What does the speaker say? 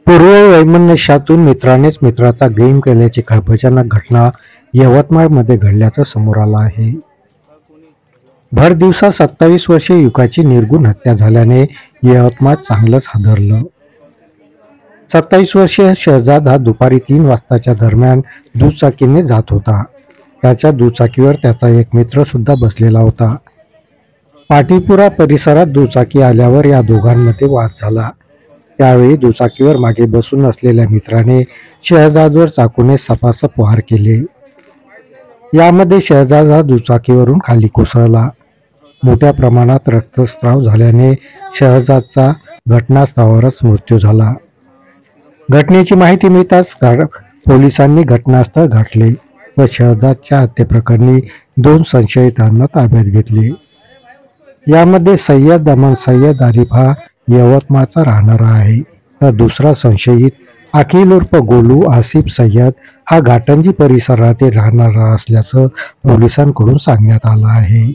पूर्ववैमनस्यातून मित्रानेच मित्राचा गेम केल्याची खळबळजनक घटना यवतमाळमध्ये घडल्याचं समोर आलं आहे. भर दिवसा 27 वर्षीय युवकाची निर्घृण हत्या झाल्याने यवतमाळ चांगलंच हादरलं. 27 वर्षीय शहजाद हा दुपारी 3 वाजताच्या दरम्यान दुचाकीने जात होता. त्याच्या दुचाकीवर त्याचा एक मित्र सुद्धा बसलेला होता. पाटीपुरा परिसरात दुचाकी आल्यावर या दोघांमध्ये वाद झाला. त्यावेळी दुचाकीवर मागे बसून असलेल्या मित्राने शहजादवर चाकूने सपासप वार केले. यामध्ये शहजाद हा दुचाकीवरून खाली कोसळला. मोठ्या प्रमाणात रक्तस्राव झाल्याने शहजादचा घटनास्थळावरच मृत्यू झाला. घटनेची माहिती मिळताच पोलिसांनी घटनास्थळ गाठले व शहजादच्या हत्येप्रकरणी 2 संशयितांना ताब्यात घेतले. यामध्ये सय्यद अमन सय्यद आरिफ हा यवतमाळचा राहणारा आहे, तर दुसरा संशयित अखिल उर्फ गोलू आसिफ सय्यद हा घाटंजी परिसरातील राहणारा असल्याचं पोलिसांकडून सांगण्यात आलं आहे.